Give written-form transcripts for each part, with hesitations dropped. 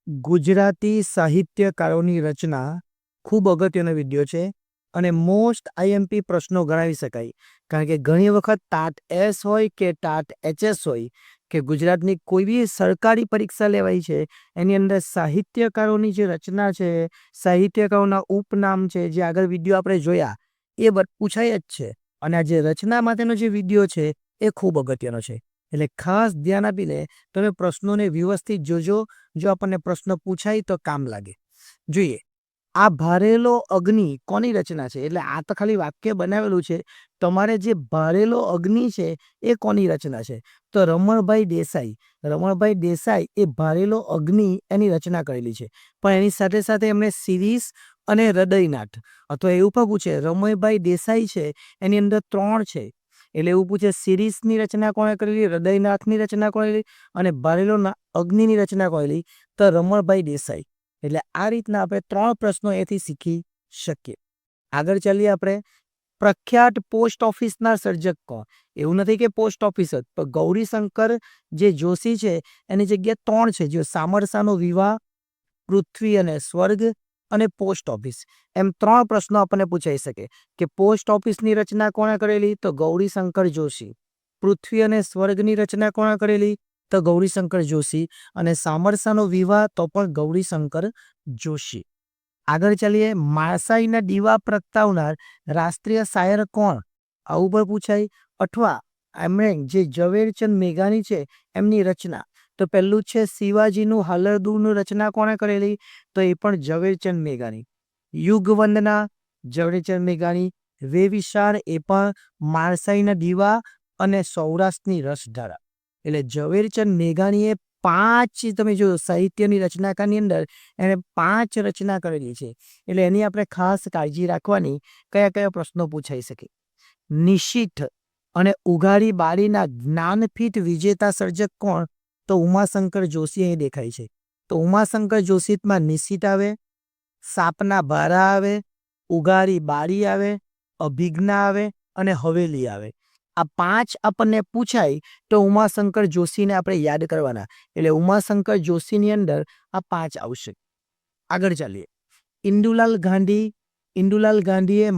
ગુજરાતી સાહિત્યકારોની રચના ખૂબ અગત્યનો વિડિયો છે અને મોસ્ટ આઈએમપી પ્રશ્નો ગણાવી શકાય. કારણ કે ઘણી વખત ટાટ એસ હોય કે ટાટ એચએસ હોય કે ગુજરાતની કોઈ બી સરકારી પરીક્ષા લેવાય છે, એની અંદર સાહિત્યકારોની જે રચના છે, સાહિત્યકારોના ઉપનામ છે, જે આગળ વિડિયો આપણે જોયા એ પૂછાય જ છે. અને આ જે રચના માટેનો જે વિડિયો છે એ ખૂબ અગત્યનો છે. એટલે ખાસ ધ્યાન આપીને તમે પ્રશ્નોને વ્યવસ્થિત જોજો. જો આપણને પ્રશ્ન પૂછાય તો કામ લાગે. જોઈએ, આ ભારેલો અગ્નિ કોની રચના છે? એટલે આ તો ખાલી વાક્ય બનાવેલું છે. તમારે જે ભારેલો અગ્નિ છે એ કોની રચના છે? તો રમણભાઈ દેસાઈ. રમણભાઈ દેસાઈ એ ભારેલો અગ્નિ એની રચના કરેલી છે. પણ એની સાથે સાથે એમણે સિરીઝ અને હૃદયનાથ, અથવા એવું પણ પૂછે રમણભાઈ દેસાઈ છે એની અંદર 3 છે. એટલે એવું પૂછે સિરીઝની રચના કોણે કરેલી, હૃદયનાથની રચના કરેલી અને ભારેલો અગ્નિની રચના કરેલી? તો રમણભાઈ દેસાઈ. એટલે આ રીતના આપણે 3 પ્રશ્નો એથી શીખી શકીએ. આગળ ચાલીએ આપણે. પ્રખ્યાત પોસ્ટ ઓફિસના સર્જક કોણ? એવું નથી કે પોસ્ટ ઓફિસ જ, પણ ગૌરીશંકર જે જોશી છે એની જગ્યાએ 3 છે. જો સામરસાનો વિવાહ, પૃથ્વી અને સ્વર્ગ અને પોસ્ટ ઓફિસ, એમ 3 પ્રશ્નો આપણને પૂછાઈ શકે કે પોસ્ટ ઓફિસની રચના કોણે કરેલી? તો ગૌરીશંકર જોશી. પૃથ્વી અને સ્વર્ગની રચના કોણે કરેલી? તો ગૌરીશંકર જોશી. અને સામરસાનો વિવાહ તો પણ ગૌરીશંકર જોશી. આગળ ચાલીએ. માળસાઈના દીવા પ્રગટાવનાર રાષ્ટ્રીય શાયર કોણ? આવું પણ પૂછાય. અથવા એમણે જે ઝવેરચંદ મેઘાણી છે એમની રચના, તો પહેલું છે શિવાજીનું હાલરદુનું રચના કોણે કરેલી? તો એ પણ ઝવેરચંદ મેઘાણી. યુગવંદના ઝવેરચંદ મેઘાણી. વેવિશાળ એ પણ માળસાઈના દીવા અને સૌરાષ્ટ્રની રસધારા. એટલે ઝવેરચંદ મેઘાણીએ 5, તમે જો સાહિત્યની રચનાકારની અંદર એને 5 રચના કરેલી છે. એટલે એની આપણે ખાસ કાળજી રાખવાની. કયા કયા પ્રશ્નો પૂછાઈ શકે? નિશિથ અને ઉઘાડી બારીના જ્ઞાનપીઠ વિજેતા સર્જક કોણ? તો ઉમાશંકર જોશી અહીં દેખાય છે. તો ઉમાશંકર જોશીમાં નિશિથ આવે, સાપના ભારા આવે, ઉઘાડી બારી આવે, અભિજ્ઞા આવે અને હવેલી આવે. આ 5 આપણને પૂછાય તો ઉમાશંકર જોશીને આપણે યાદ કરવાના. એટલે ઉમાશંકર જોશીની અંદર આ 5 આવશે. આગળ ચાલીએ. ઇન્દુલાલ ગાંધી. ઇન્દુલાલ ગાંધીએ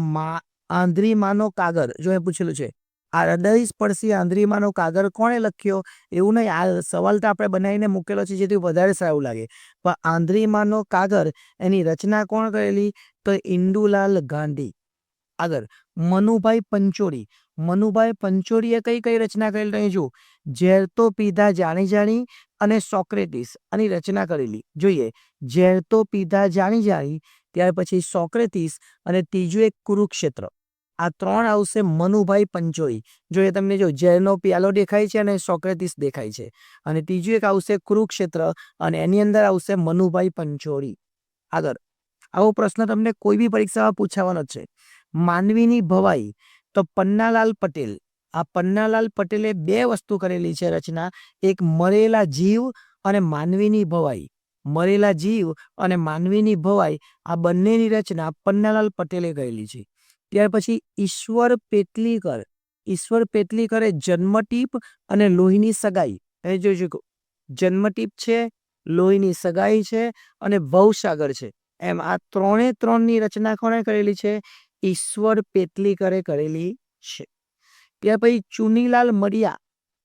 આંધ્રીમાનો કાગળ, જો એ પૂછેલું છે, આ હૃદય સ્પર્શી આંધ્રીમાનો કાગળ કોણે લખ્યો? એવું નહીં, આ સવાલ તો આપણે બનાવીને મૂકેલો છે જેથી વધારે સારું લાગે. પણ આંધ્રીમાનો કાગળ એની રચના કોણ કરેલી? તો ઇન્દુલાલ ગાંધી. આગળ. મનુભાઈ પંચોળી. મનુભાઈ પંચોળીએ કઈ કઈ રચના કરેલી? તો જો ઝેર તો પીધા જાણી જાણી અને સોક્રેટિસ આની રચના કરેલી. જોઈએ, ઝેર તો પીધા જાણી જાણી, ત્યાર પછી સોક્રેટિસ અને ત્રીજું એક કુરુક્ષેત્ર. આ 3 આવશે મનુભાઈ પંચોળી. જો એ તમને જો ઝેરનો પ્યાલો દેખાય છે અને સોક્રેટિસ દેખાય છે. અને ત્રીજું એક આવશે કુરુક્ષેત્ર અને એની અંદર આવશે મનુભાઈ પંચોળી. આગળ. આવો પ્રશ્ન તમને કોઈ બી પરીક્ષામાં પૂછાવાનો છે. માનવીની ભવાઈ. તો પન્નાલાલ પટેલ. આ પન્નાલાલ પટેલે 2 વસ્તુ કરેલી છે રચના. એક મરેલા જીવ અને માનવીની ભવાઈ. મરેલા જીવ અને માનવીની ભવાઈ, આ બંનેની રચના પન્નાલાલ પટેલે કરેલી છે. ત્યાર પછી ઈશ્વર પેટલીકર. ઈશ્વર પેટલીકરે જન્મટીપ અને લોહીની સગાઈ. એ જોજો, જન્મટીપ છે, લોહીની સગાઈ છે અને ભવસાગર છે. એમ આ 3ની રચના કોણે કરેલી છે? ઈશ્વર પેટલીકરે કરેલી છે. ત્યાર પછી ચુનીલાલ મરિયા.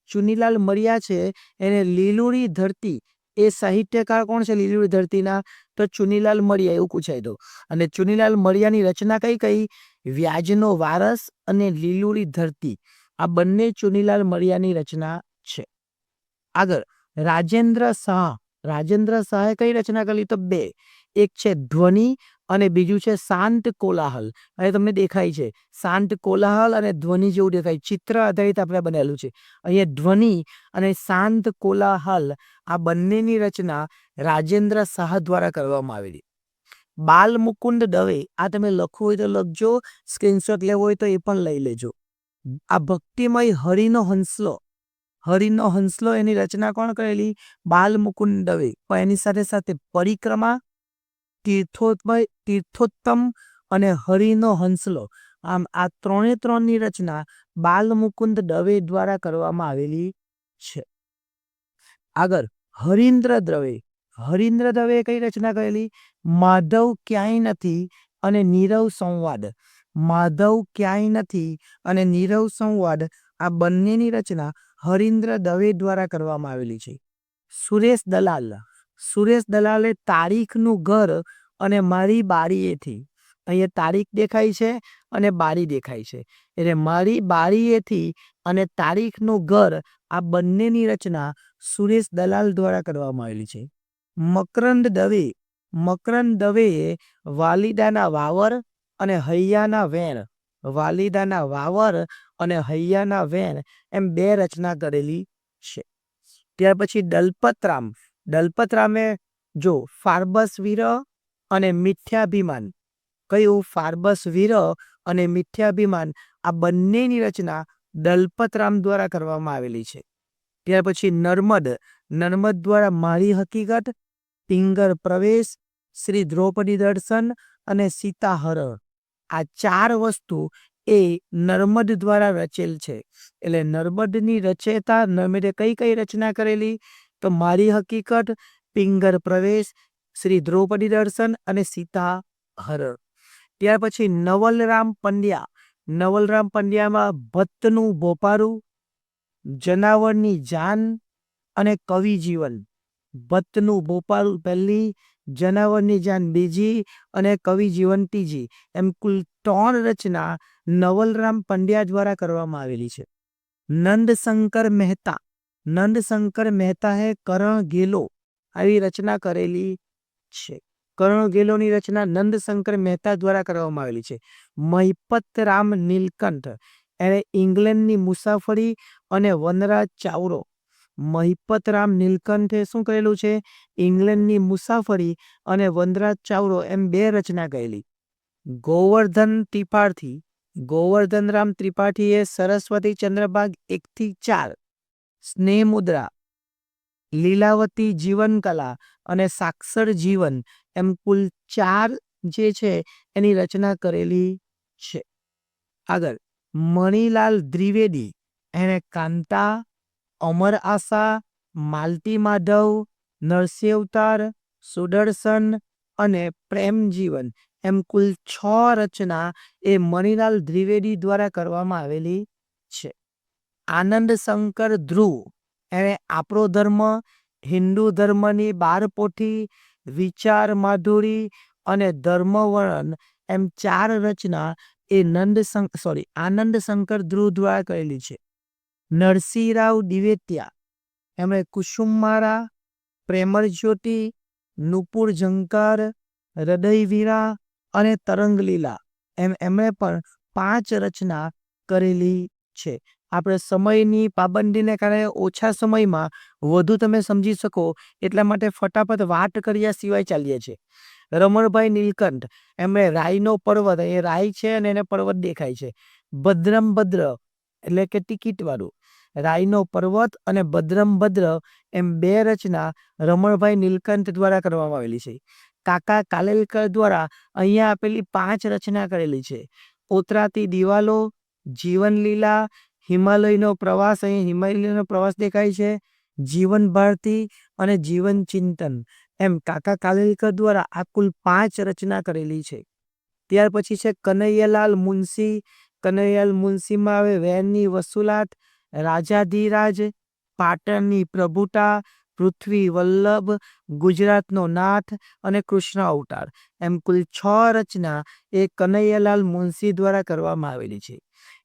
ચુનીલાલ મરિયા છે એને લીલુડી ધરતી, એ સાહિત્યકાર કોણ છે લીલુડી ધરતીના? તો ચુનીલાલ મરિયા, એવું પૂછાય તો. અને ચુનીલાલ મરિયાની રચના કઈ કઈ? વ્યાજનો વારસ અને લીલુડી ધરતી. આ બંને ચુનીલાલ મરિયાની રચના છે. આગળ. રાજેન્દ્ર શાહ. રાજેન્દ્ર શાહે કઈ રચના કરી? તો 2. એક છે ધ્વનિ અને બીજું છે શાંત કોલાહલ. હવે તમને દેખાય છે શાંત કોલાહલ અને ધ્વનિ જેવું દેખાય. ચિત્ર આધારિત આપણે બનાવેલું છે. અહીંયા ધ્વનિ અને શાંત કોલાહલ, આ બંનેની રચના રાજેન્દ્ર શાહ દ્વારા કરવામાં આવેલી. બાલમુકુંદ દવે. આ તમે લખવું હોય તો લખજો, સ્ક્રીનશોટ લેવો હોય તો એ પણ લઈ લેજો. આ ભક્તિમય હરિનો હંસલો. હરિનો હંસલો એની રચના કોણ કરેલી? બાલમુકુંદ દવે. પણ એની સાથે સાથે પરિક્રમા, તીર્થોત્તમ અને હરિનો હંસલો, આમ આ 3ની રચના બાલમુકુંદ દવે દ્વારા કરવામાં આવેલી છે. આગળ. હરીન્દ્ર દવે. હરીન્દ્ર દવે કઈ રચના કરેલી? માધવ ક્યાંય નથી અને નીરવ સંવાદ. માધવ ક્યાંય નથી અને નીરવ સંવાદ આ બંનેની રચના હરીન્દ્ર દવે દ્વારા કરવામાં આવેલી છે. સુરેશ દલાલ. સુરેશ દલાલે તારીખનું ઘર અને મારી બારીએથી. અહીંયા તારીખ દેખાય છે અને બારી દેખાય છે. એટલે મારી બારીએથી અને તારીખનું ઘર આ બંનેની રચના સુરેશ દલાલ દ્વારા કરવામાં આવેલી છે. મકરંદ દવે. મકરંદ દવેએ વાલિદાના વાવર અને હૈયાના વેણ. વાલિદાના વાવર અને હૈયાના વેણ એમ 2 રચના કરેલી છે. ત્યાર પછી દલપતરામ. દલપતરામે જો ફાર્બસ વિરહ અને મિથ્યાભિમાન. કયું? ફાર્બસ વિરહ અને મિથ્યાભિમાન આ બંનેની રચના દલપતરામ દ્વારા કરવામાં આવેલી છે. ત્યાર પછી નર્મદ. નર્મદ દ્વારા મારી હકીકત, પિંગર પ્રવેશ, શ્રી દ્રૌપદી દર્શન અને સીતાહરણ આ 4 વસ્તુ એ નર્મદ દ્વારા રચેલ છે. એટલે નર્મદની રચયિતા નર્મદે કઈ કઈ રચના કરેલી? તો મારી હકીકત, પિંગર પ્રવેશ, શ્રી દ્રૌપદી દર્શન અને સીતાહરણ. ત્યાર પછી નવલરામ પંડ્યા. નવલરામ પંડ્યામાં ભટ્ટનું ભોપારું, જનાવરની જાન અને કવિ જીવન. ભટ્ટનું ભોપારું પહેલી, જનાવરની જાન બીજી અને કવિ જીવન ત્રીજી એમ કુલ 3 રચના નવલરામ પંડ્યા દ્વારા કરવામાં આવેલી છે. નંદશંકર મહેતા. નંદશંકર મહેતાએ કરણ ઘેલો આવી રચના કરેલી છે. કરણ ઘેલોની રચના નંદશંકર મહેતા દ્વારા કરવામાં આવેલી છે. મહિપતરામ નીલકંઠ એણે ઇંગ્લેન્ડની મુસાફરી અને વનરાજ ચાવડો. મહિપતરામ નીલકંઠે શું કરેલું છે? ઇંગ્લેન્ડની મુસાફરી અને વનરાજ ચાવડો એમ 2 રચના કરેલી. ગોવર્ધન ત્રિપાઠી. ગોવર્ધનરામ ત્રિપાઠીએ સરસ્વતી ચંદ્રભાગ 1-4, સ્નેહ મુદ્રા, લીલાવતી જીવનકલા અને સાક્ષર જીવન એમ કુલ 4 જે છે એની રચના કરેલી છે. આગળ મણિલાલ દ્વિવેદી એણે કાંતા, અમર આશા, માલતી માધવ, નરસિંહ અવતાર, સુદર્શન અને પ્રેમ જીવન એમ કુલ 6 રચના એ મણિલાલ દ્વિવેદી દ્વારા કરવામાં આવેલી છે. આનંદ શંકર ધ્રુવ એણે આપણો ધર્મ, હિન્દુ ધર્મની 12 પોથી, વિચાર માધુરી અને ધર્મવર્ણન એમ 4 રચના એ આનંદ શંકર ધ્રુવ દ્વારા કરેલી છે. નરસિંહરાવ દિવેટિયા એમણે કુસુમમાળા, પ્રેમળ જ્યોતિ, નુપુર ઝંકાર, હૃદયવીરા અને તરંગલીલા એમ એમણે પણ 5 રચના કરેલી છે. આપણે સમયની પાબંદીને કારણે ઓછા સમયમાં વધુ તમે સમજી શકો એટલા માટે ફટાફટ વાત કર્યા સિવાય ચાલીએ છીએ. રમણભાઈ નીલકંઠ એમણે રાયનો પર્વત, એ રાય છે અને એને પર્વત દેખાય છે. ભદ્રમ ભદ્ર એટલે કે ટિકિટવાળું. રાયનો પર્વત અને ભદ્રમ ભદ્ર એમ 2 રચના રમણભાઈ નીલકંઠ દ્વારા કરવામાં આવેલી છે. કાકા કાલેલકર દ્વારા અહીંયા આપેલી 5 રચના કરેલી છે. ઓતરાતી દિવાલો, જીવનલીલા, હિમાલયનો પ્રવાસ, અહીં હિમાલયનો પ્રવાસ દેખાય છે, જીવન ભારતી અને જીવન ચિંતન એમ કાકા કાલેલકર દ્વારા આ કુલ 5 રચના કરેલી છે. ત્યાર પછી છે કનૈયાલાલ મુનશી. કનૈયાલાલ મુનશીમાં આવે વેણની વસુલાત, રાજાધિરાજ, પાટણની પ્રભુતા, પૃથ્વી વલ્લભ, ગુજરાતનો નાથ અને કૃષ્ણ અવતાર એમ કુલ 6 રચના એ કનૈયાલાલ મુનશી દ્વારા કરવામાં આવેલી છે.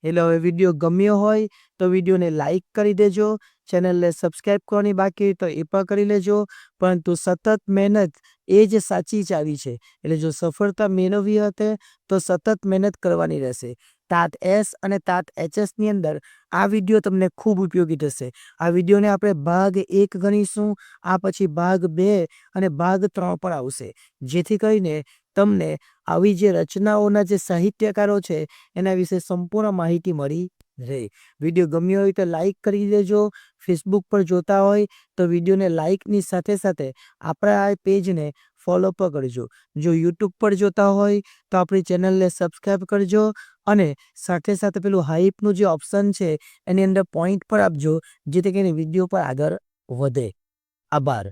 એટલે હવે વિડીયો ગમ્યો હોય તો વિડીયોને લાઈક કરી દેજો. ચેનલને સબસ્ક્રાઈબ કરવાની બાકી હોય તો એ પણ કરી લેજો. પરંતુ સતત મહેનત એ જ સાચી ચાવી છે. એટલે જો સફળતા મેળવવી હશે તો સતત મહેનત કરવાની રહેશે. ટાટ એસ અને ટાટ એચએસની અંદર આ વિડીયો તમને ખૂબ ઉપયોગી થશે. આ વિડીયોને આપણે ભાગ 1 ગણીશું, આ પછી ભાગ 2 અને ભાગ 3 પણ આવશે, જેથી કરીને તમને આવી જે રચનાઓના જે સાહિત્યકારો છે એના વિશે સંપૂર્ણ માહિતી મળી રહે. વિડીયો ગમ્યો હોય તો લાઈક કરી દેજો. ફેસબુક પર જોતા હોય તો વિડીયોને લાઈકની સાથે સાથે આપણા આ પેજને ફોલો પણ કરજો. જો યુટ્યુબ પર જોતા હોય તો આપણી ચેનલને સબસ્ક્રાઈબ કરજો અને સાથે સાથે પેલું હાઈપનું જે ઓપ્શન છે એની અંદર પોઈન્ટ પર આપજો, જેથી કરીને વિડીયો પર આગળ વધે. આભાર.